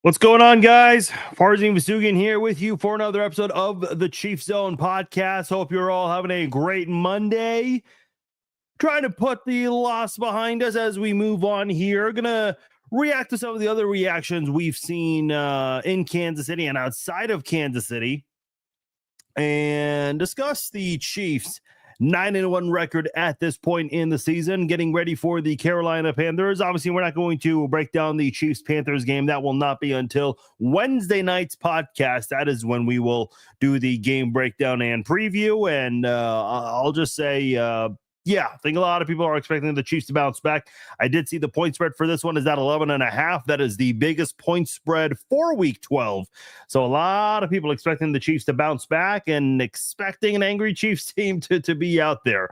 What's going on, guys? Farzin Vasugian here with you for another episode of the Chief Zone podcast. Hope you're all having a great Monday. Trying to put the loss behind us as we move on here. Gonna react to some of the other reactions we've seen in Kansas City and outside of Kansas City, and discuss the Chiefs' 9-1 record at this point in the season, getting ready for the Carolina Panthers. Obviously, we're not going to break down the Chiefs-Panthers game. That will not be until Wednesday night's podcast. That is when we will do the game breakdown and preview. And I'll just say, I think a lot of people are expecting the Chiefs to bounce back. I did see the point spread for this one is at 11.5. That is the biggest point spread for Week 12. So a lot of people expecting the Chiefs to bounce back and expecting an angry Chiefs team to be out there.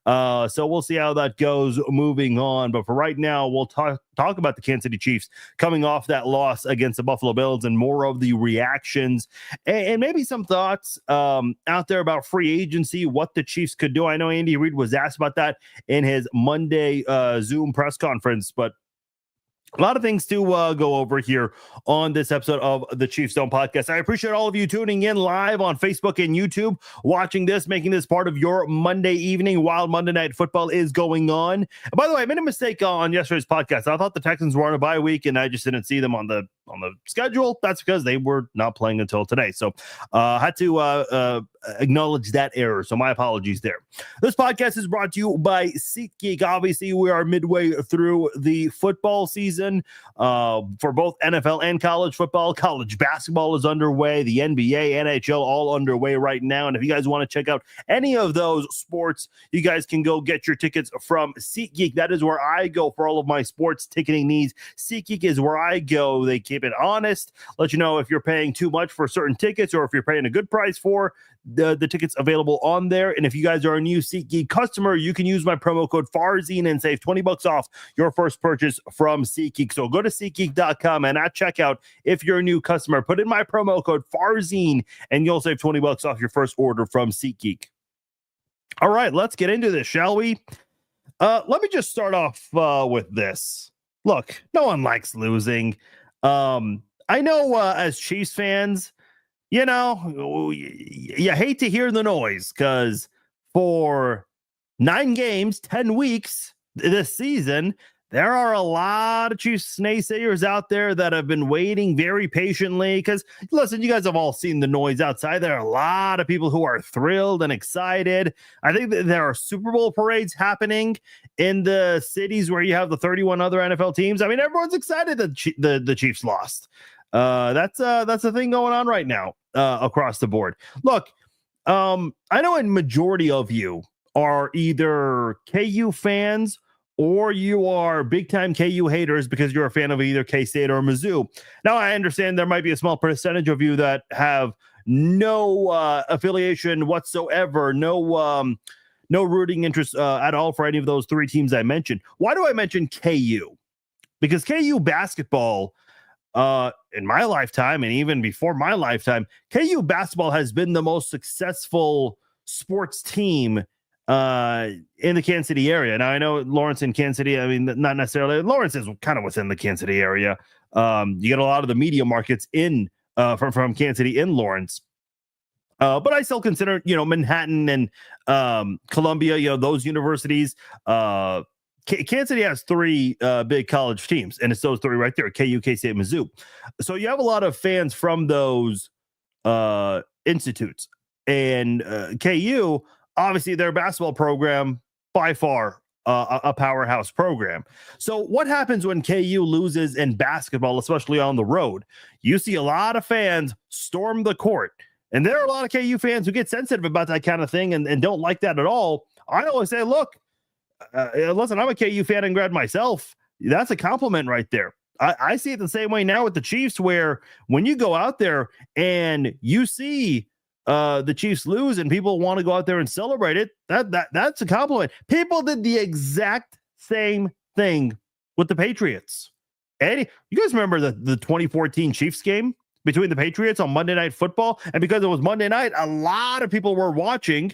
So we'll see how that goes moving on. But for right now, we'll talk about the Kansas City Chiefs coming off that loss against the Buffalo Bills and more of the reactions and maybe some thoughts out there about free agency, what the Chiefs could do. I know Andy Reid was asked about that in his Monday Zoom press conference, but a lot of things to go over here on this episode of the Chiefs Zone podcast. I appreciate all of you tuning in live on Facebook and YouTube, watching this, making this part of your Monday evening while Monday Night Football is going on. And by the way, I made a mistake on yesterday's podcast. I thought the Texans were on a bye week, and I just didn't see them on the schedule. That's because they were not playing until today. So I had to acknowledge that error. So my apologies there. This podcast is brought to you by SeatGeek. Obviously, we are midway through the football season for both NFL and college football. College basketball is underway. The NBA, NHL, all underway right now. And if you guys want to check out any of those sports, you guys can go get your tickets from SeatGeek. That is where I go for all of my sports ticketing needs. SeatGeek is where I go. They keep it honest, let you know if you're paying too much for certain tickets or if you're paying a good price for the tickets available on there. And if you guys are a new SeatGeek customer, you can use my promo code Farzin and save $20 off your first purchase from SeatGeek. So go to SeatGeek.com and at checkout, if you're a new customer, put in my promo code Farzin and you'll save $20 off your first order from SeatGeek. All right, let's get into this, shall we? Let me just start off with this. Look, no one likes losing. I know as Chiefs fans, you know, you hate to hear the noise because for 9 games, 10 weeks this season, there are a lot of Chiefs naysayers out there that have been waiting very patiently because, listen, you guys have all seen the noise outside. There are a lot of people who are thrilled and excited. I think that there are Super Bowl parades happening in the cities where you have the 31 other NFL teams. I mean, everyone's excited that the Chiefs lost. That's a thing going on right now across the board. Look, I know a majority of you are either KU fans or you are big time KU haters because you're a fan of either K-State or Mizzou. Now, I understand there might be a small percentage of you that have no affiliation whatsoever, no rooting interest at all for any of those 3 teams I mentioned. Why do I mention KU? Because KU basketball, in my lifetime and even before my lifetime, KU basketball has been the most successful sports team in the Kansas City area. Now, I know Lawrence and Kansas City, I mean, not necessarily. Lawrence is kind of within the Kansas City area. You get a lot of the media markets in from Kansas City in Lawrence. But I still consider, Manhattan and Columbia, those universities. Kansas City has 3 big college teams, and it's those 3 right there: KU, K-State, Mizzou. So you have a lot of fans from those institutes. And KU, obviously, their basketball program, by far, a powerhouse program. So what happens when KU loses in basketball, especially on the road? You see a lot of fans storm the court. And there are a lot of KU fans who get sensitive about that kind of thing and don't like that at all. I always say, look, listen, I'm a KU fan and grad myself. That's a compliment right there. I see it the same way now with the Chiefs, where when you go out there and you see the Chiefs lose and people want to go out there and celebrate it, that's a compliment. People did the exact same thing with the Patriots. Eddie, you guys remember the 2014 Chiefs game between the Patriots on Monday Night Football? And because it was Monday night, a lot of people were watching,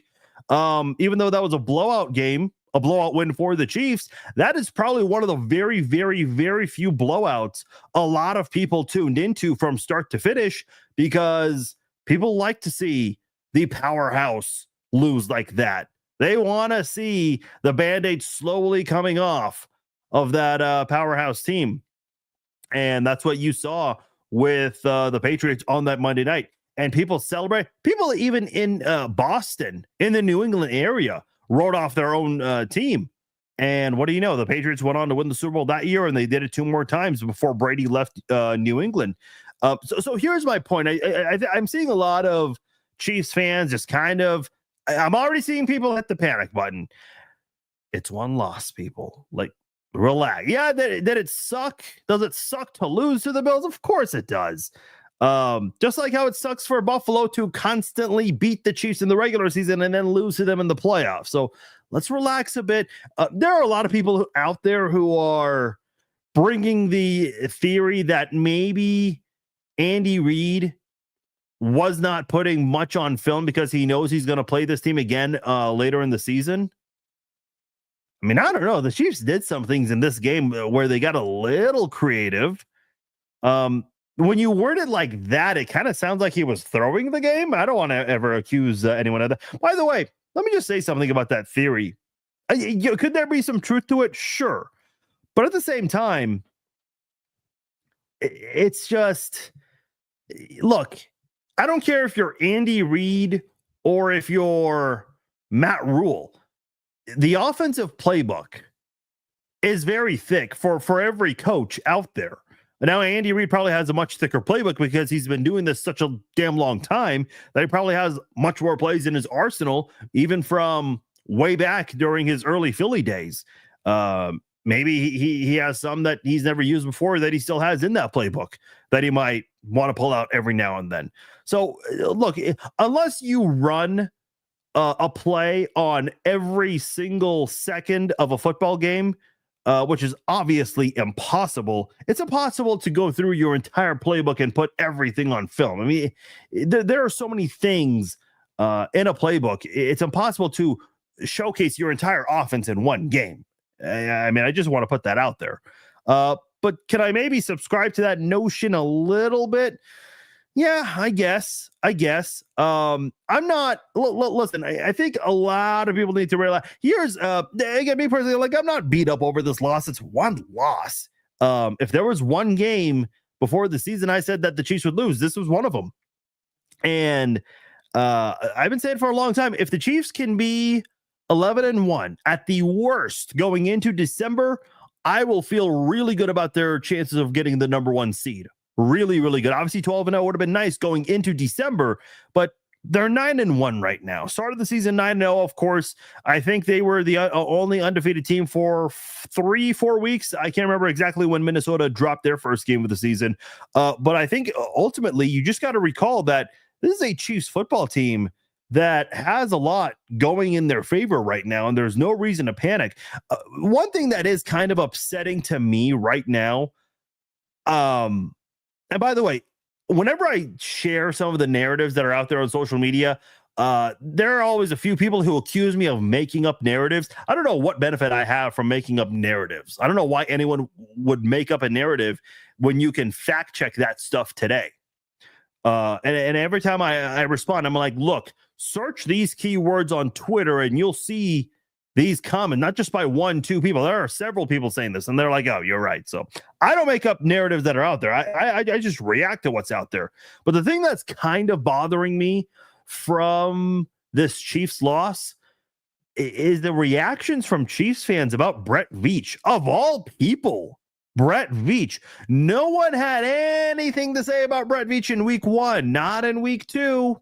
even though that was a blowout game a blowout win for the Chiefs. That is probably one of the very, very, very few blowouts a lot of people tuned into from start to finish, because people like to see the powerhouse lose like that. They want to see the Band-Aid slowly coming off of that powerhouse team. And that's what you saw with the Patriots on that Monday night. And people celebrate. People even in Boston, in the New England area, wrote off their own team. And what do you know? The Patriots went on to win the Super Bowl that year, and they did it 2 more times before Brady left New England. So here's my point. I'm seeing a lot of Chiefs fans just kind of, I'm already seeing people hit the panic button. It's one loss, people. Like, relax. Yeah, did it suck? Does it suck to lose to the Bills? Of course it does. Just like how it sucks for Buffalo to constantly beat the Chiefs in the regular season and then lose to them in the playoffs. So let's relax a bit. There are a lot of people out there who are bringing the theory that maybe Andy Reid was not putting much on film because he knows he's going to play this team again later in the season. I mean, I don't know. The Chiefs did some things in this game where they got a little creative. When you word it like that, it kind of sounds like he was throwing the game. I don't want to ever accuse anyone of that. By the way, let me just say something about that theory. Could there be some truth to it? Sure. But at the same time, it's just, look, I don't care if you're Andy Reid or if you're Matt Rule. The offensive playbook is very thick for every coach out there. Now, Andy Reid probably has a much thicker playbook because he's been doing this such a damn long time that he probably has much more plays in his arsenal, even from way back during his early Philly days. Maybe he has some that he's never used before that he still has in that playbook that he might want to pull out every now and then. So, look, unless you run a play on every single second of a football game, which is obviously impossible. It's impossible to go through your entire playbook and put everything on film. I mean, there are so many things in a playbook. It's impossible to showcase your entire offense in one game. I mean, I just want to put that out there. But can I maybe subscribe to that notion a little bit? Yeah, I guess. I'm not. Listen, I think a lot of people need to realize. Here's again, me personally, like, I'm not beat up over this loss. It's one loss. If there was one game before the season, I said that the Chiefs would lose. This was one of them, and I've been saying for a long time, if the Chiefs can be 11-1 at the worst going into December, I will feel really good about their chances of getting the number 1 seed. Really, really good. Obviously, 12-0 would have been nice going into December, but they're 9-1 right now. Started the season 9-0, of course. I think they were the only undefeated team for 3-4 weeks. I can't remember exactly when Minnesota dropped their first game of the season. But I think ultimately, you just got to recall that this is a Chiefs football team that has a lot going in their favor right now, and there's no reason to panic. One thing that is kind of upsetting to me right now, and by the way, whenever I share some of the narratives that are out there on social media, there are always a few people who accuse me of making up narratives. I don't know what benefit I have from making up narratives. I don't know why anyone would make up a narrative when you can fact check that stuff today. And every time I respond, I'm like, look, search these keywords on Twitter and you'll see these comment, not just by 1-2 people. There are several people saying this, and they're like, oh, you're right. So I don't make up narratives that are out there. I just react to what's out there. But the thing that's kind of bothering me from this Chiefs loss is the reactions from Chiefs fans about Brett Veach. Of all people, Brett Veach. No one had anything to say about Brett Veach in week 1, not in week 2.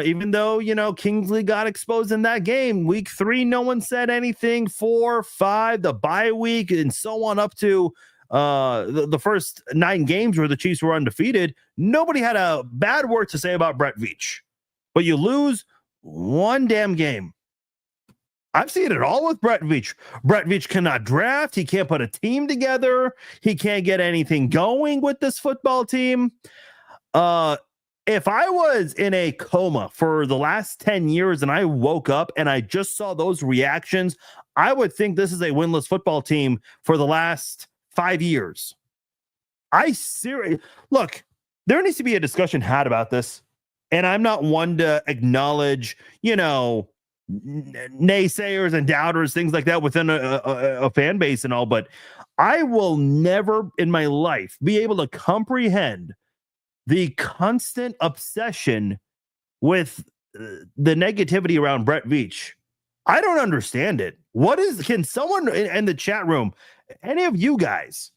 Even though, Kingsley got exposed in that game. Week 3, no one said anything. 4, 5, the bye week, and so on up to the first 9 games where the Chiefs were undefeated. Nobody had a bad word to say about Brett Veach. But you lose one damn game. I've seen it all with Brett Veach. Brett Veach cannot draft. He can't put a team together. He can't get anything going with this football team. if I was in a coma for the last 10 years and I woke up and I just saw those reactions, I would think this is a winless football team for the last 5 years. Look, there needs to be a discussion had about this. And I'm not one to acknowledge, naysayers and doubters, things like that within a fan base and all. But I will never in my life be able to comprehend the constant obsession with the negativity around Brett Veach. I don't understand it. Can someone in the chat room, any of you guys,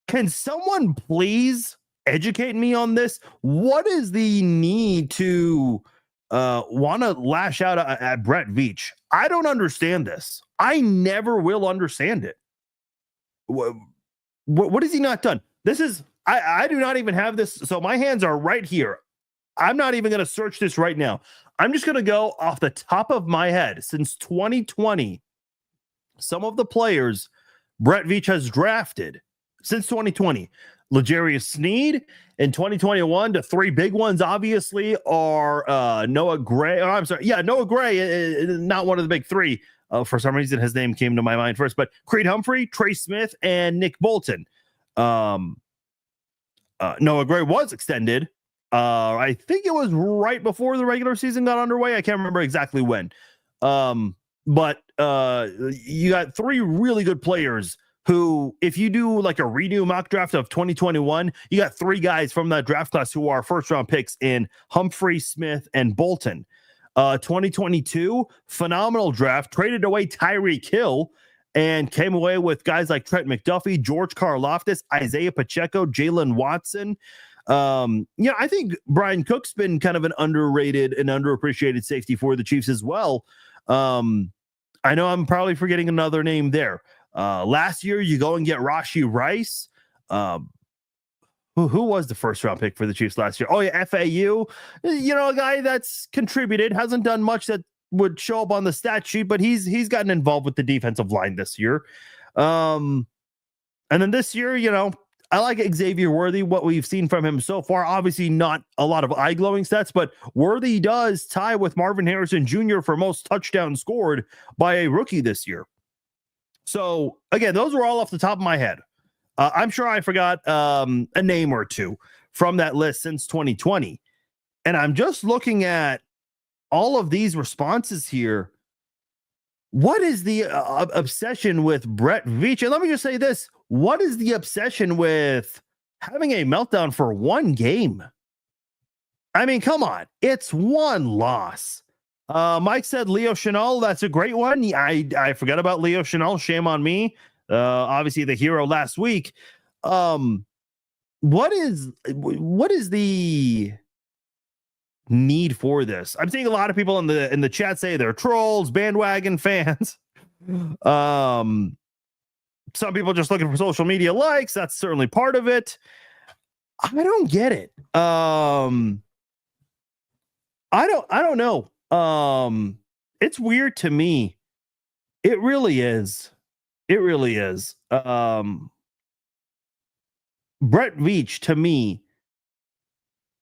can someone please educate me on this? What is the need to want to lash out at Brett Veach? I don't understand this. I never will understand it. What has he not done? I do not even have this. So my hands are right here. I'm not even going to search this right now. I'm just going to go off the top of my head. Since 2020, some of the players Brett Veach has drafted since 2020, L'Jarius Sneed in 2021. The three big ones, obviously, are Noah Gray. Oh, I'm sorry. Yeah, Noah Gray, not one of the big three. For some reason, his name came to my mind first. But Creed Humphrey, Trey Smith, and Nick Bolton. Noah Gray was extended. I think it was right before the regular season got underway. I can't remember exactly when. But you got three really good players who, if you do like a redo mock draft of 2021, you got three guys from that draft class who are first round picks in Humphrey, Smith, and Bolton. 2022, phenomenal draft, traded away Tyreek Hill and came away with guys like Trent McDuffie, George Karlaftis, Isaiah Pacheco, Jalen Watson. I think Brian Cook's been kind of an underrated and underappreciated safety for the Chiefs as well. I know I'm probably forgetting another name there. Last year, you go and get Rashee Rice. Who was the first round pick for the Chiefs last year? Oh, yeah, FAU. A guy that's contributed, hasn't done much that would show up on the stat sheet, but he's gotten involved with the defensive line this year. And then this year, I like Xavier Worthy, what we've seen from him so far. Obviously, not a lot of eye-glowing stats, but Worthy does tie with Marvin Harrison Jr. for most touchdowns scored by a rookie this year. So, again, those were all off the top of my head. I'm sure I forgot a name or two from that list since 2020. And I'm just looking at all of these responses here. What is the obsession with Brett Veach? And let me just say this. What is the obsession with having a meltdown for one game? I mean, come on. It's one loss. Mike said Leo Chenal. That's a great one. I forgot about Leo Chenal. Shame on me. Obviously the hero last week. What is the need for this? I'm seeing a lot of people in the chat say they're trolls, bandwagon fans. Some people just looking for social media likes. That's certainly part of it. I don't get it. I don't know. It's weird to me. It really is. It really is. Brett Veach, to me,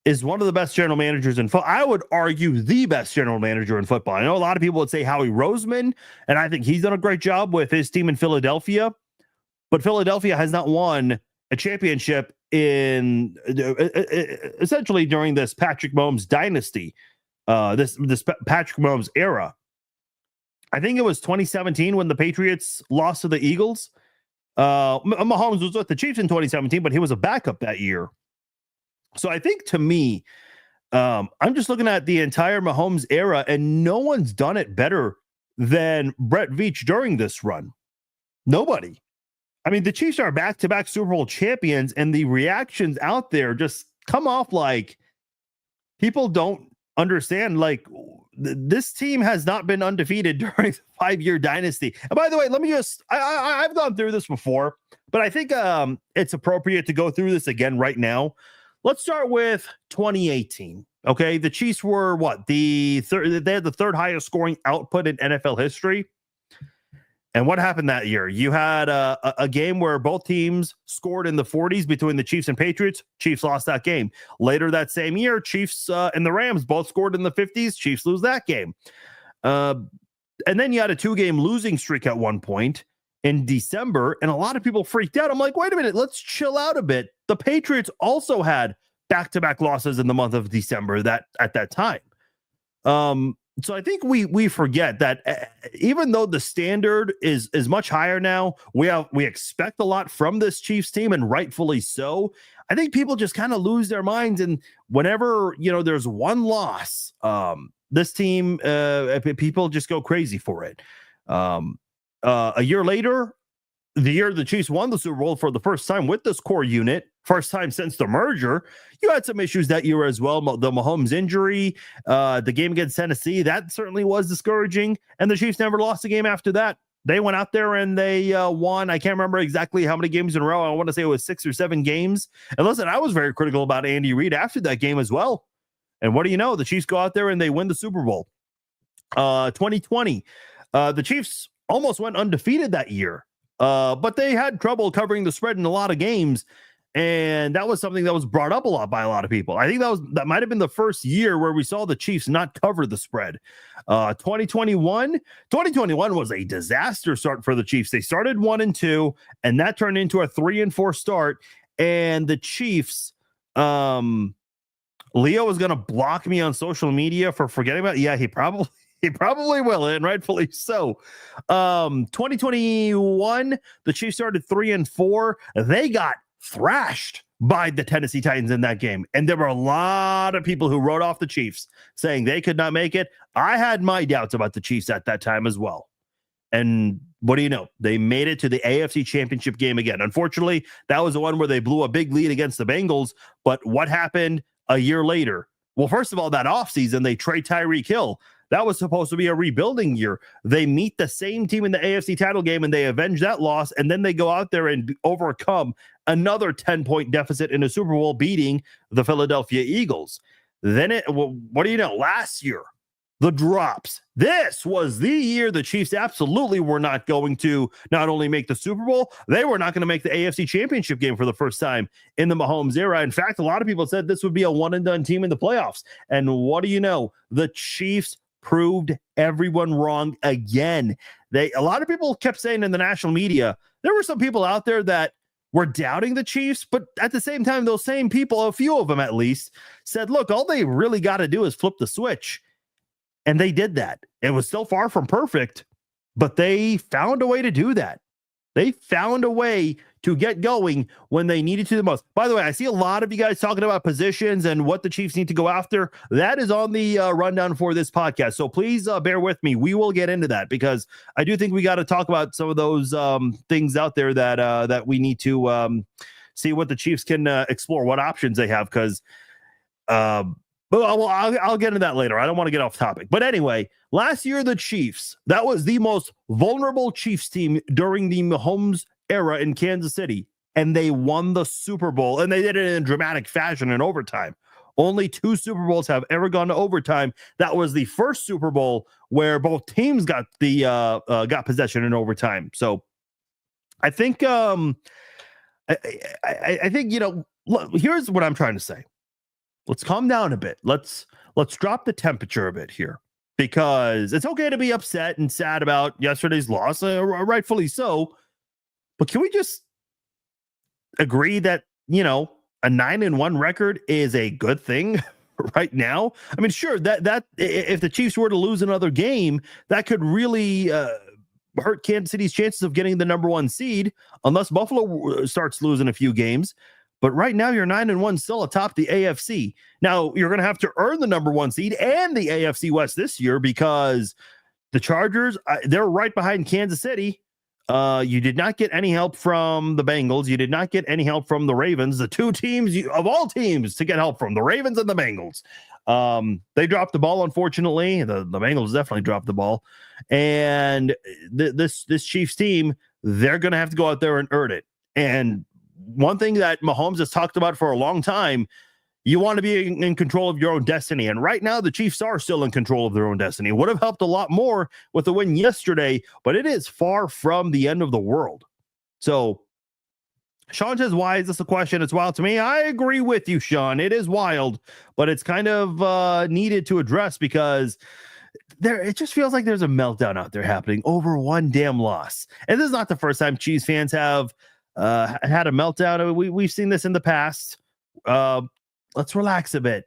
is one of the best general managers in football. I would argue the best general manager in football. I know a lot of people would say Howie Roseman, and I think he's done a great job with his team in Philadelphia. But Philadelphia has not won a championship in essentially during this Patrick Mahomes dynasty, this Patrick Mahomes era. I think it was 2017 when the Patriots lost to the Eagles. Mahomes was with the Chiefs in 2017, but he was a backup that year. So I think, to me, I'm just looking at the entire Mahomes era, and no one's done it better than Brett Veach during this run. Nobody. I mean, the Chiefs are back-to-back Super Bowl champions, and the reactions out there just come off like people don't understand. Like, this team has not been undefeated during the 5-year dynasty. And by the way, let me just, I've gone through this before, but I think it's appropriate to go through this again right now. Let's start with 2018. Okay. The Chiefs were what? They had the third highest scoring output in NFL history. And what happened that year? You had a game where both teams scored in the 40s between the Chiefs and Patriots. Chiefs lost that game. Later that same year, Chiefs and the Rams both scored in the 50s. Chiefs lose that game. And then you had a 2-game losing streak at one point in December, and a lot of people freaked out. I'm like, wait a minute, let's chill out a bit. The Patriots also had back-to-back losses in the month of December at that time. So I think we forget that even though the standard is much higher now, we expect a lot from this Chiefs team, and rightfully so. I think people just kind of lose their minds, and whenever there's one loss, this team people just go crazy for it. A year later, the year the Chiefs won the Super Bowl for the first time with this core unit, first time since the merger, you had some issues that year as well. The Mahomes injury, the game against Tennessee, that certainly was discouraging. And the Chiefs never lost a game after that. They went out there and they won. I can't remember exactly how many games in a row. I want to say it was 6 or 7 games. And listen, I was very critical about Andy Reid after that game as well. And what do you know? The Chiefs go out there and they win the Super Bowl. 2020, the Chiefs almost went undefeated that year. But they had trouble covering the spread in a lot of games, and that was something that was brought up a lot by a lot of people. I think that might have been the first year where we saw the Chiefs not cover the spread. 2021 was a disaster start for the Chiefs. They started 1-2, and that turned into a 3-4 start. And the Chiefs, Leo was going to block me on social media for forgetting about it. Yeah, he probably will, and rightfully so. 2021, the Chiefs started 3-4. They got thrashed by the Tennessee Titans in that game. And there were a lot of people who wrote off the Chiefs, saying they could not make it. I had my doubts about the Chiefs at that time as well. And what do you know? They made it to the AFC Championship game again. Unfortunately, that was the one where they blew a big lead against the Bengals. But what happened a year later? Well, first of all, that offseason, they trade Tyreek Hill. That was supposed to be a rebuilding year. They meet the same team in the AFC title game, and they avenge that loss, and then they go out there and overcome another 10-point deficit in a Super Bowl, beating the Philadelphia Eagles. Then what do you know? Last year, the drops. This was the year the Chiefs absolutely were not going to not only make the Super Bowl, they were not going to make the AFC Championship game for the first time in the Mahomes era. In fact, a lot of people said this would be a one-and-done team in the playoffs. And what do you know? The Chiefs proved everyone wrong again. A lot of people kept saying in the national media, there were some people out there that were doubting the Chiefs, but at the same time, those same people, a few of them at least, said, look, all they really got to do is flip the switch. And they did that. It was still far from perfect, but they found a way to do that. They found a way to get going when they needed to the most. By the way, I see a lot of you guys talking about positions and what the Chiefs need to go after. That is on the rundown for this podcast. So please bear with me. We will get into that because I do think we got to talk about some of those things out there that we need to see what the Chiefs can explore, what options they have. Because I'll get into that later. I don't want to get off topic. But anyway, last year, the Chiefs, that was the most vulnerable Chiefs team during the Mahomes era in Kansas City. And they won the Super Bowl. And they did it in dramatic fashion in overtime. Only 2 Super Bowls have ever gone to overtime. That was the first Super Bowl where both teams got possession in overtime. So I think I think, look, here's what I'm trying to say. Let's calm down a bit. Let's drop the temperature a bit here, because it's okay to be upset and sad about yesterday's loss, rightfully so. But can we just agree that, a 9-1 record is a good thing right now? I mean, sure, that if the Chiefs were to lose another game, that could really hurt Kansas City's chances of getting the number 1 seed, unless Buffalo starts losing a few games. But right now, you're 9-1, still atop the AFC. Now, you're going to have to earn the number 1 seed and the AFC West this year, because the Chargers, they're right behind Kansas City. You did not get any help from the Bengals. You did not get any help from the Ravens. The 2 teams of all teams to get help from, the Ravens and the Bengals. They dropped the ball, unfortunately. The Bengals definitely dropped the ball. And this Chiefs team, they're going to have to go out there and earn it. And one thing that Mahomes has talked about for a long time, You want to be in control of your own destiny. And right now, the Chiefs are still in control of their own destiny. It would have helped a lot more with the win yesterday, but it is far from the end of the world. So Sean says, why is this a question? It's wild to me. I agree with you, Sean. It is wild, but it's kind of needed to address because it just feels like there's a meltdown out there happening over one damn loss. And this is not the first time Chiefs fans have had a meltdown. We've seen this in the past. Let's relax a bit.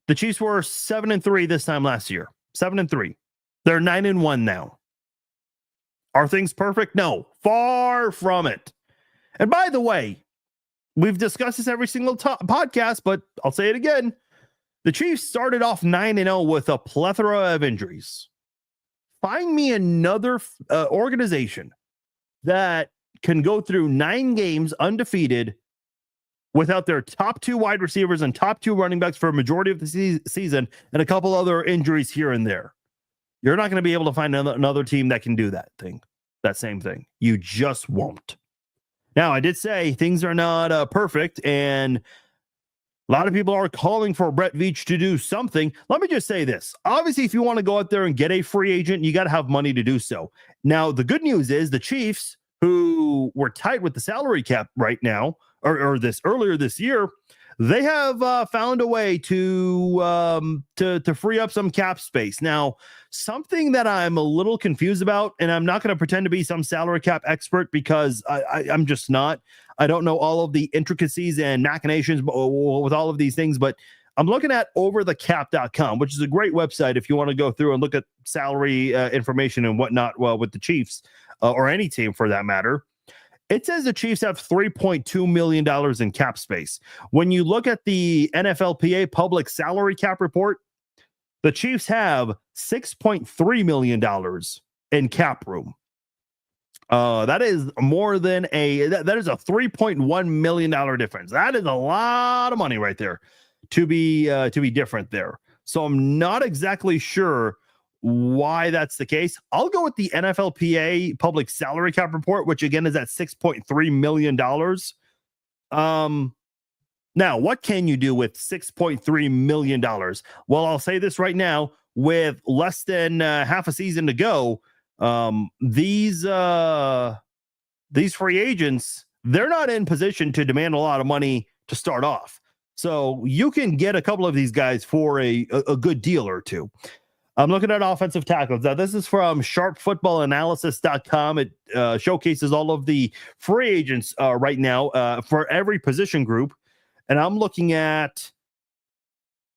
The Chiefs were 7-3 this time last year. 7-3. They're 9-1 now. Are things perfect? No, far from it. And by the way, we've discussed this every single podcast, but I'll say it again. The Chiefs started off 9-0 with a plethora of injuries. Find me another organization that can go through 9 games undefeated without their top 2 wide receivers and top 2 running backs for a majority of the season and a couple other injuries here and there. You're not going to be able to find another team that can do that same thing. You just won't. Now, I did say things are not perfect, and a lot of people are calling for Brett Veach to do something. Let me just say this. Obviously, if you want to go out there and get a free agent, you got to have money to do so. Now, the good news is the Chiefs, who were tight with the salary cap right now, or earlier this year, they have found a way to free up some cap space. Now, something that I'm a little confused about, and I'm not going to pretend to be some salary cap expert because I'm just not. I don't know all of the intricacies and machinations with all of these things, but I'm looking at overthecap.com, which is a great website if you want to go through and look at salary information and whatnot with the Chiefs or any team for that matter. It says the Chiefs have $3.2 million in cap space. When you look at the NFLPA public salary cap report, the Chiefs have $6.3 million in cap room. That is more than that is a $3.1 million difference. That is a lot of money right there to be different there. So I'm not exactly sure why that's the case. I'll go with the NFLPA public salary cap report, which again is at $6.3 million. Now, what can you do with $6.3 million? Well, I'll say this right now, with less than half a season to go, these free agents, they're not in position to demand a lot of money to start off. So you can get a couple of these guys for a good deal or two. I'm looking at offensive tackles. Now, this is from sharpfootballanalysis.com. It showcases all of the free agents right now for every position group. And I'm looking at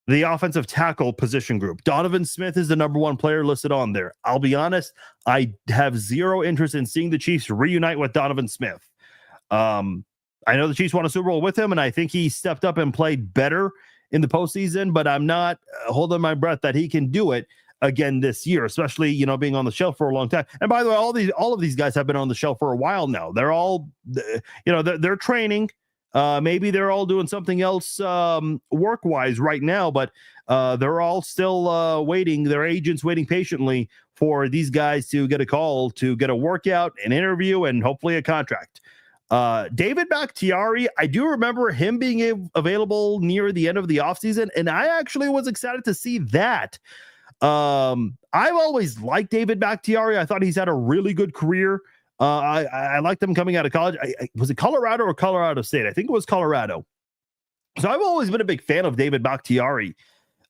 the offensive tackle position group. Donovan Smith is the number 1 player listed on there. I'll be honest, I have zero interest in seeing the Chiefs reunite with Donovan Smith. I know the Chiefs won a Super Bowl with him, and I think he stepped up and played better in the postseason, but I'm not holding my breath that he can do it again this year, especially, being on the shelf for a long time. And by the way, all of these guys have been on the shelf for a while now. They're all, they're training. Maybe they're all doing something else work-wise right now, but they're all still waiting. Their agents waiting patiently for these guys to get a call, to get a workout, an interview, and hopefully a contract. David Bakhtiari, I do remember him being available near the end of the offseason, and I actually was excited to see that. I've always liked David Bakhtiari. I thought he's had a really good career. I liked him coming out of college. Was it Colorado or Colorado State? I think it was Colorado. So I've always been a big fan of David Bakhtiari.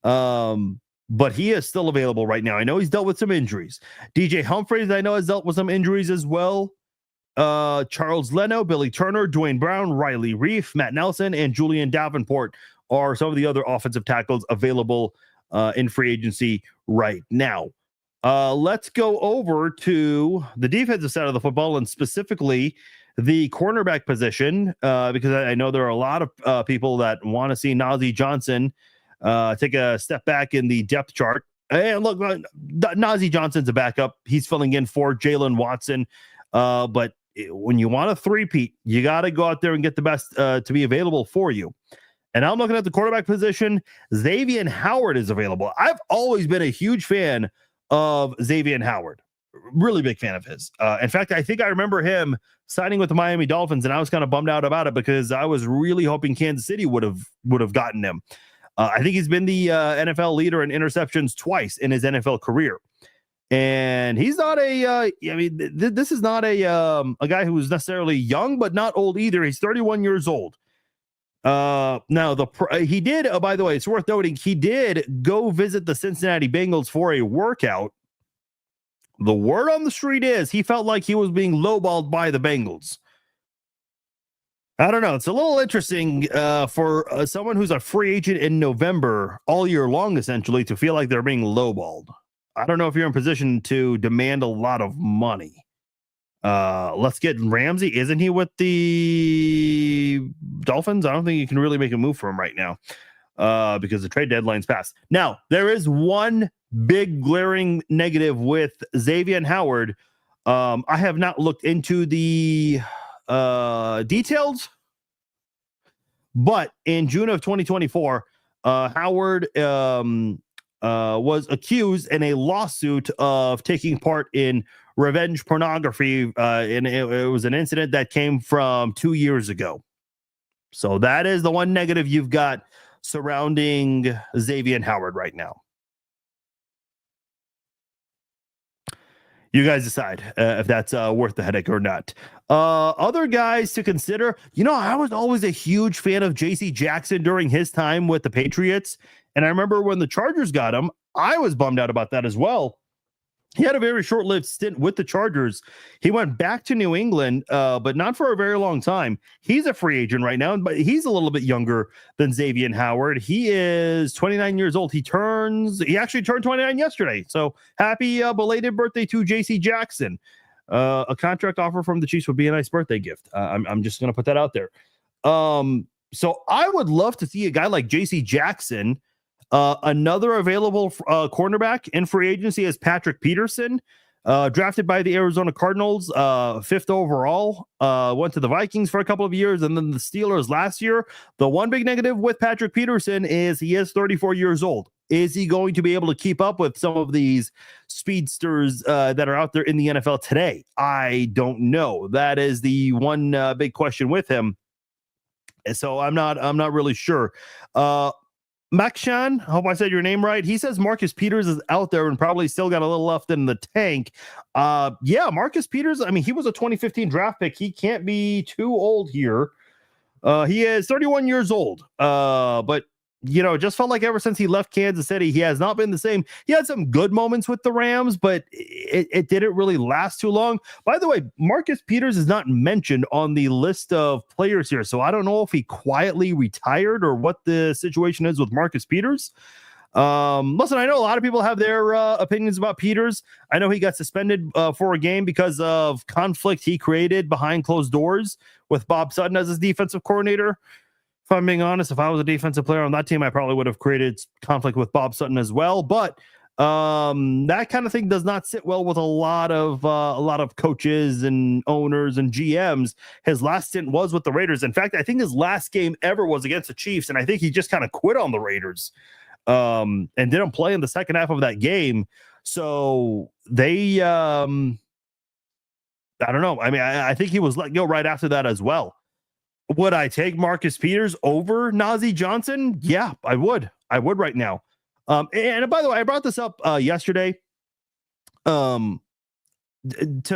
But he is still available right now. I know he's dealt with some injuries. DJ Humphries, I know, has dealt with some injuries as well. Charles Leno, Billy Turner, Dwayne Brown, Riley Reif, Matt Nelson, and Julian Davenport are some of the other offensive tackles available in free agency right now. Let's go over to the defensive side of the football, and specifically the cornerback position, because I know there are a lot of people that want to see Nazeeh Johnson take a step back in the depth chart. And look, Nazeeh Johnson's a backup. He's filling in for Jalen Watson. But when you want a three-peat, you got to go out there and get the best to be available for you. And I'm looking at the quarterback position. Xavier Howard is available. I've always been a huge fan of Xavier Howard. Really big fan of his. In fact, I think I remember him signing with the Miami Dolphins, and I was kind of bummed out about it because I was really hoping Kansas City would have gotten him. I think he's been the NFL leader in interceptions twice in his NFL career. And he's not this is not a guy who is necessarily young, but not old either. He's 31 years old. Now he did, by the way, it's worth noting, he did go visit the Cincinnati Bengals for a workout. The word on the street is he felt like he was being lowballed by the Bengals. I don't know. It's a little interesting for someone who's a free agent in November all year long, essentially, to feel like they're being lowballed. I don't know if you're in position to demand a lot of money. Let's get Ramsey. Isn't he with the Dolphins? I don't think you can really make a move for him right now because the trade deadline's passed. Now, there is one big glaring negative with Xavier Howard. I have not looked into the details, but in June of 2024, Howard was accused in a lawsuit of taking part in revenge pornography, and it was an incident that came from 2 years ago. So that is the one negative you've got surrounding Xavier Howard right now. You guys decide if that's worth the headache or not. Other guys to consider, I was always a huge fan of J.C. Jackson during his time with the Patriots. And I remember when the Chargers got him, I was bummed out about that as well. He had a very short-lived stint with the Chargers. He went back to New England, but not for a very long time. He's a free agent right now, but he's a little bit younger than Xavier Howard. He is 29 years old. He actually turned 29 yesterday. So happy belated birthday to J.C. Jackson. A contract offer from the Chiefs would be a nice birthday gift. I'm just going to put that out there. So I would love to see a guy like J.C. Jackson. Another available cornerback in free agency is Patrick Peterson, drafted by the Arizona Cardinals, 5th overall, went to the Vikings for a couple of years and then the Steelers last year. The one big negative with Patrick Peterson is he is 34 years old. Is he going to be able to keep up with some of these speedsters that are out there in the NFL today? I don't know. That is the one big question with him. So I'm not really sure. Makshan, I hope I said your name right. He says Marcus Peters is out there and probably still got a little left in the tank. Yeah, Marcus Peters, he was a 2015 draft pick. He can't be too old here. He is 31 years old. But it just felt like ever since he left Kansas City, he has not been the same. He had some good moments with the Rams, but it didn't really last too long. By the way, Marcus Peters is not mentioned on the list of players here, so I don't know if he quietly retired or what the situation is with Marcus Peters. Listen, I know a lot of people have their opinions about Peters. I know he got suspended for a game because of conflict he created behind closed doors with Bob Sutton as his defensive coordinator. If I'm being honest, if I was a defensive player on that team, I probably would have created conflict with Bob Sutton as well. But that kind of thing does not sit well with a lot of coaches and owners and GMs. His last stint was with the Raiders. In fact, I think his last game ever was against the Chiefs, and I think he just kind of quit on the Raiders and didn't play in the second half of that game. So they, I don't know. I think he was let go right after that as well. Would I take Marcus Peters over Nazeeh Johnson? Yeah, I would. I would right now. And by the way, I brought this up yesterday. To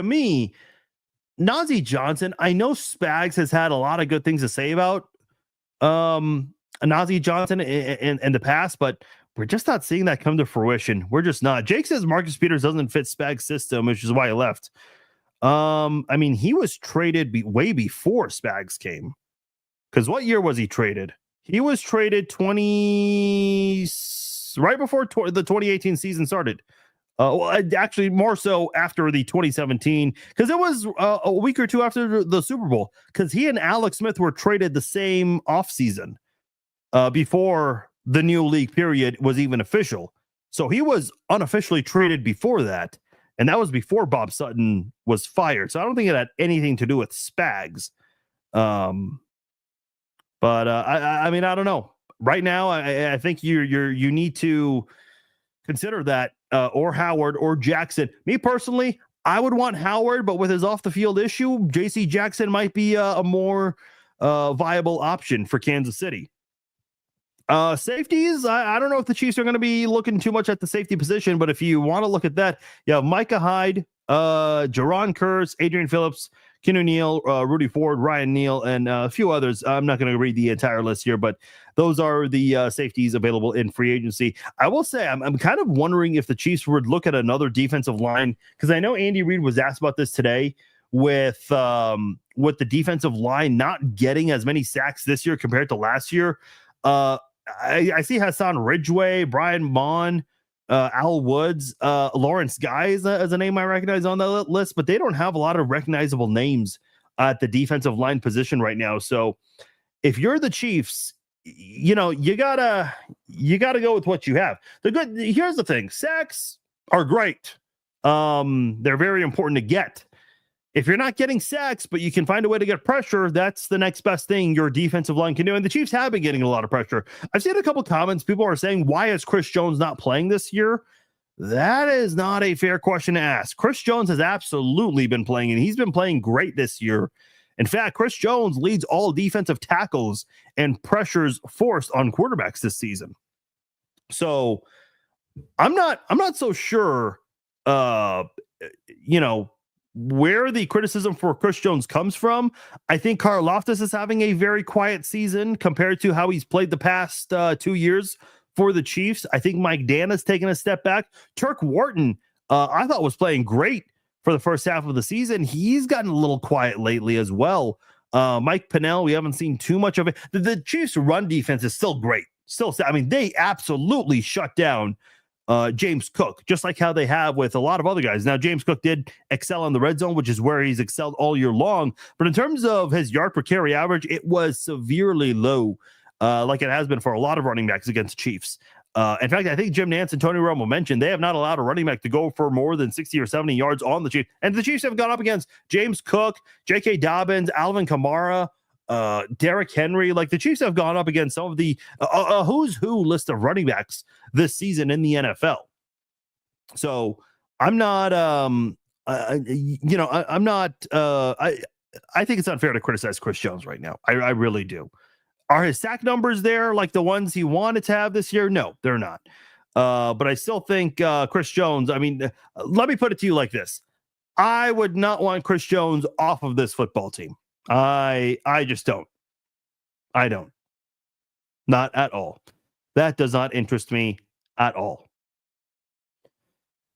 me, Nazeeh Johnson, I know Spags has had a lot of good things to say about Nazeeh Johnson in the past, but we're just not seeing that come to fruition. We're just not. Jake says Marcus Peters doesn't fit Spags' system, which is why he left. He was traded way before Spags came. Because what year was he traded? He was traded right before the 2018 season started. Actually, more so after the 2017, because it was a week or two after the Super Bowl. Because he and Alex Smith were traded the same offseason before the new league period was even official. So he was unofficially traded before that. And that was before Bob Sutton was fired. So I don't think it had anything to do with Spags. But I don't know. Right now, I think you need to consider that or Howard or Jackson. Me personally, I would want Howard, but with his off the field issue, J.C. Jackson might be a more viable option for Kansas City. Safeties, I don't know if the Chiefs are going to be looking too much at the safety position, but if you want to look at that, you have Micah Hyde, Jaron Curse, Adrian Phillips, Ken O'Neill, Rudy Ford, Ryan Neal, and a few others. I'm not going to read the entire list here, but those are the safeties available in free agency. I will say I'm kind of wondering if the Chiefs would look at another defensive line, because I know Andy Reid was asked about this today with the defensive line not getting as many sacks this year compared to last year. I see Hassan Ridgeway, Brian Mon, Al Woods, Lawrence Guy as a name I recognize on the list, but they don't have a lot of recognizable names at the defensive line position right now. So if you're the Chiefs, you gotta go with what you have. Here's the thing: sacks are great. They're very important to get. If you're not getting sacks, but you can find a way to get pressure, that's the next best thing your defensive line can do. And the Chiefs have been getting a lot of pressure. I've seen a couple comments. People are saying, why is Chris Jones not playing this year? That is not a fair question to ask. Chris Jones has absolutely been playing, and he's been playing great this year. In fact, Chris Jones leads all defensive tackles and pressures forced on quarterbacks this season. So I'm not so sure, where the criticism for Chris Jones comes from. I think Karlaftis is having a very quiet season compared to how he's played the past 2 years for the Chiefs. I think Mike Dan has taken a step back. Turk Wharton, I thought was playing great for the first half of the season. He's gotten a little quiet lately as well. Mike Pennell, we haven't seen too much of it. The Chiefs' run defense is still great. They absolutely shut down James Cook, just like how they have with a lot of other guys. Now, James Cook did excel in the red zone, which is where he's excelled all year long. But in terms of his yard per carry average, it was severely low, like it has been for a lot of running backs against Chiefs. In fact, I think Jim Nantz and Tony Romo mentioned they have not allowed a running back to go for more than 60 or 70 yards on the Chiefs. And the Chiefs have gone up against James Cook, J.K. Dobbins, Alvin Kamara, Derrick Henry. Like, the Chiefs have gone up against some of the who's who list of running backs this season in the NFL. So I'm not, I'm not, I think it's unfair to criticize Chris Jones right now. I really do. Are his sack numbers there like the ones he wanted to have this year? No, they're not. But I still think Chris Jones, let me put it to you like this. I would not want Chris Jones off of this football team. I just don't. I don't. Not at all. That does not interest me at all.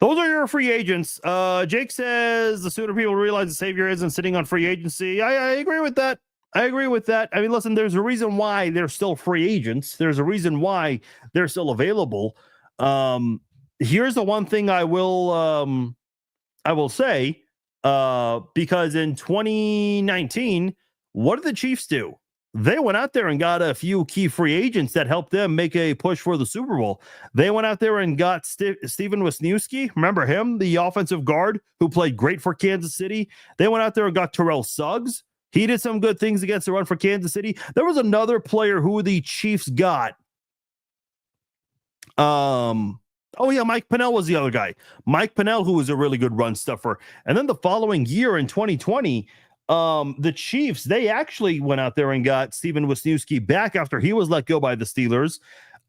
Those are your free agents. Jake says the sooner people realize the savior isn't sitting on free agency. I agree with that. Listen, there's a reason why they're still free agents. There's a reason why they're still available. Here's the one thing I will say, because in 2019, what did the Chiefs do? They went out there and got a few key free agents that helped them make a push for the Super Bowl. They went out there and got Steven Wisniewski. Remember him, the offensive guard who played great for Kansas City? They went out there and got Terrell Suggs. He did some good things against the run for Kansas City. There was another player who the Chiefs got. Mike Pennell was the other guy. Mike Pennell, who was a really good run stuffer. And then the following year in 2020, the Chiefs, they actually went out there and got Steven Wisniewski back after he was let go by the Steelers.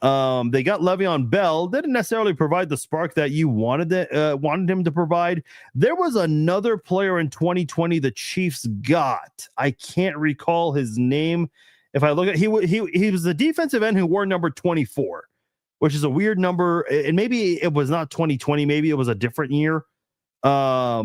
They got Le'Veon Bell. Didn't necessarily provide the spark that you wanted him to provide. There was another player in 2020 the Chiefs got. I can't recall his name. If I look at he was the defensive end who wore number 24, which is a weird number. And maybe it was not 2020. Maybe it was a different year. But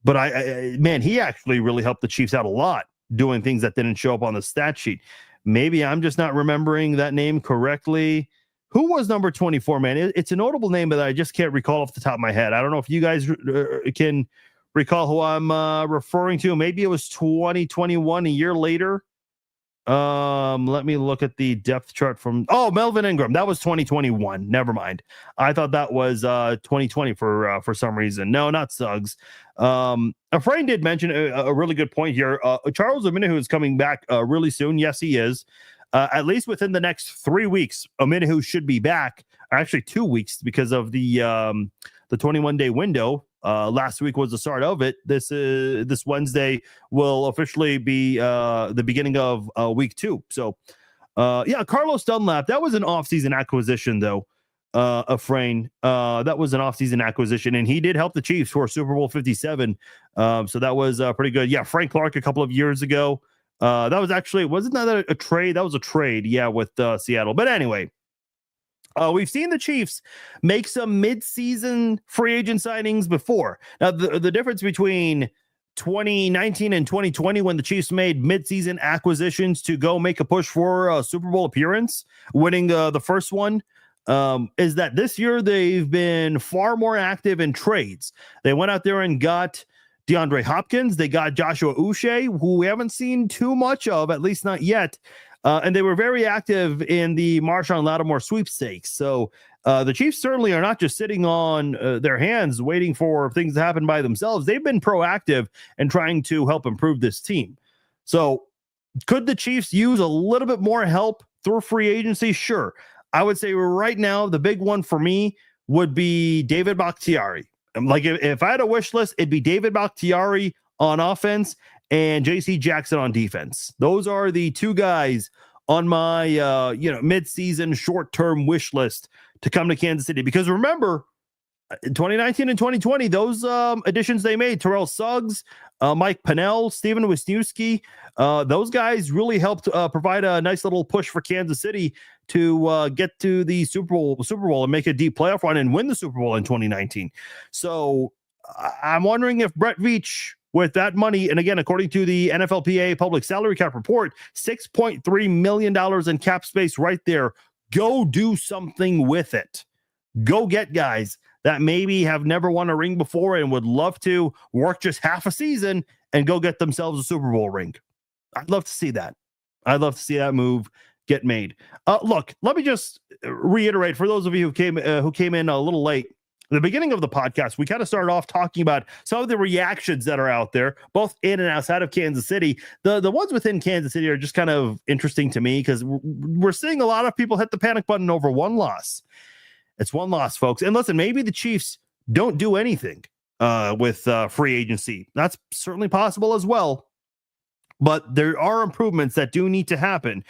he actually really helped the Chiefs out a lot, doing things that didn't show up on the stat sheet. Maybe I'm just not remembering that name correctly. Who was number 24, man? It's a notable name, but I just can't recall off the top of my head. I don't know if you guys can recall who I'm referring to. Maybe it was 2021, a year later. Let me look at the depth chart from Melvin Ingram. That was 2021. Never mind. I thought that was 2020 for some reason. No, not Suggs. Efrain did mention a really good point here. Charles Omenihu is coming back really soon. Yes, he is. At least within the next 3 weeks, Omenihu should be back. Actually, 2 weeks because of the 21-day window. Last week was the start of it. This Wednesday will officially be the beginning of week 2. So, Carlos Dunlap, that was an offseason acquisition, though. Afrain, that was an offseason acquisition, and he did help the Chiefs for Super Bowl 57. So that was pretty good. Yeah, Frank Clark a couple of years ago. That was actually, wasn't that a trade? That was a trade, yeah, with Seattle. But anyway, we've seen the Chiefs make some mid-season free agent signings before. Now, the difference between 2019 and 2020, when the Chiefs made mid-season acquisitions to go make a push for a Super Bowl appearance, winning the first one, is that this year they've been far more active in trades. They went out there and got DeAndre Hopkins. They got Joshua Uche, who we haven't seen too much of, at least not yet. And they were very active in the Marshawn Lattimore sweepstakes. So the Chiefs certainly are not just sitting on their hands waiting for things to happen by themselves. They've been proactive in trying to help improve this team. So could the Chiefs use a little bit more help through free agency? Sure. I would say right now, the big one for me would be David Bakhtiari. Like if I had a wish list, it'd be David Bakhtiari on offense and JC Jackson on defense. Those are the two guys on my mid-season short-term wish list to come to Kansas City. Because remember, in 2019 and 2020, those additions they made, Terrell Suggs, Mike Pennell, Steven Wisniewski, those guys really helped provide a nice little push for Kansas City to get to the Super Bowl and make a deep playoff run and win the Super Bowl in 2019. So I'm wondering if Brett Veach, with that money, and again, according to the NFLPA public salary cap report, $6.3 million in cap space right there. Go do something with it. Go get guys that maybe have never won a ring before and would love to work just half a season and go get themselves a Super Bowl ring. I'd love to see that. I'd love to see that move get made. Look, let me just reiterate for those of you who came in a little late. At the beginning of the podcast, we kind of started off talking about some of the reactions that are out there, both in and outside of Kansas City. The ones within Kansas City are just kind of interesting to me because we're seeing a lot of people hit the panic button over one loss. It's one loss, folks. And listen, maybe the Chiefs don't do anything with free agency. That's certainly possible as well. But there are improvements that do need to happen.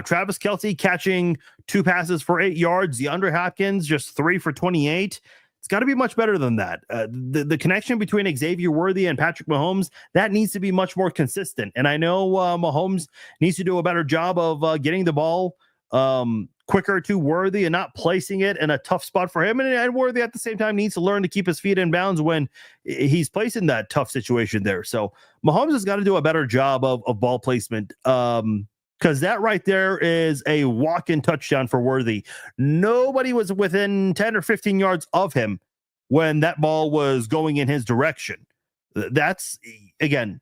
Travis Kelce catching 2 passes for 8 yards. DeAndre Hopkins just 3 for 28. It's got to be much better than that. The connection between Xavier Worthy and Patrick Mahomes, that needs to be much more consistent. And I know Mahomes needs to do a better job of getting the ball quicker to Worthy and not placing it in a tough spot for him. And Worthy at the same time needs to learn to keep his feet in bounds when he's placed in that tough situation there. So Mahomes has got to do a better job of ball placement. Because that right there is a walk-in touchdown for Worthy. Nobody was within 10 or 15 yards of him when that ball was going in his direction. That's, again,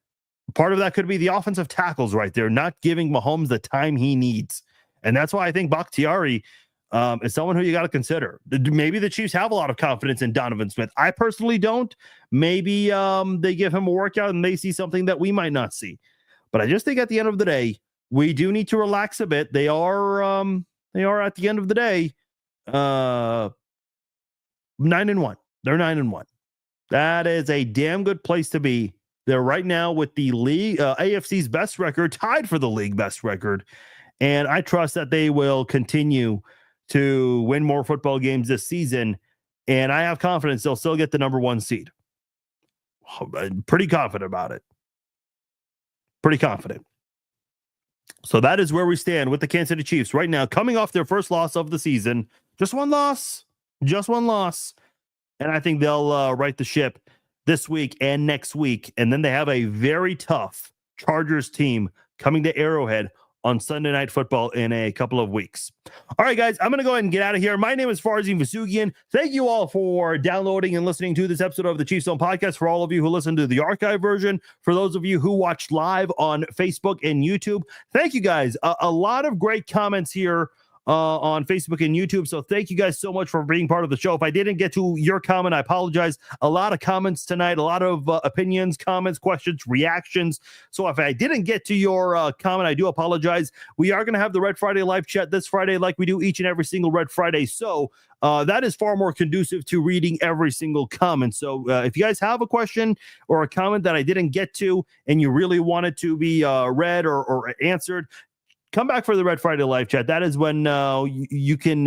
part of that could be the offensive tackles right there, not giving Mahomes the time he needs. And that's why I think Bakhtiari is someone who you got to consider. Maybe the Chiefs have a lot of confidence in Donovan Smith. I personally don't. Maybe they give him a workout and they see something that we might not see. But I just think at the end of the day, we do need to relax a bit. They are at the end of the day 9-1. They're 9-1. That is a damn good place to be. They're right now with the league AFC's best record, tied for the league best record. And I trust that they will continue to win more football games this season. And I have confidence they'll still get the number 1 seed. I'm pretty confident about it. Pretty confident. So that is where we stand with the Kansas City Chiefs right now, coming off their first loss of the season. Just one loss. And I think they'll right the ship this week and next week. And then they have a very tough Chargers team coming to Arrowhead on Sunday Night Football in a couple of weeks. All right, guys, I'm going to go ahead and get out of here. My name is Farzin Vousoughian. Thank you all for downloading and listening to this episode of the Chiefs Zone Podcast. For all of you who listen to the archive version, for those of you who watched live on Facebook and YouTube, thank you guys. A lot of great comments here on Facebook and YouTube. So thank you guys so much for being part of the show. If I didn't get to your comment, I apologize. A lot of comments tonight, a lot of opinions, comments, questions, reactions. So if I didn't get to your comment, I do apologize. We are going to have the Red Friday live chat this Friday like we do each and every single Red Friday. So that is far more conducive to reading every single comment. So if you guys have a question or a comment that I didn't get to and you really want it to be read or answered, come back for the Red Friday live chat. That is when you can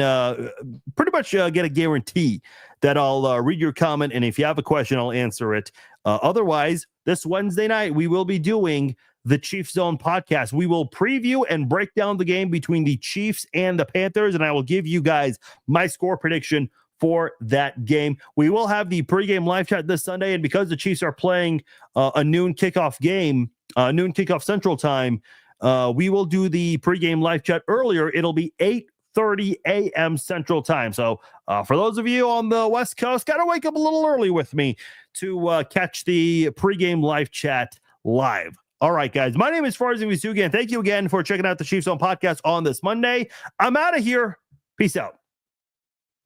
pretty much get a guarantee that I'll read your comment. And if you have a question, I'll answer it. Otherwise, this Wednesday night, we will be doing the Chiefs Zone podcast. We will preview and break down the game between the Chiefs and the Panthers, and I will give you guys my score prediction for that game. We will have the pregame live chat this Sunday, and because the Chiefs are playing a noon kickoff game, noon kickoff Central Time, we will do the pregame live chat earlier. It'll be 8:30 a.m. Central Time. So for those of you on the West Coast, got to wake up a little early with me to catch the pregame live chat live. All right, guys. My name is Farzin Vousoughian. Thank you again for checking out the Chiefs Zone podcast on this Monday. I'm out of here. Peace out.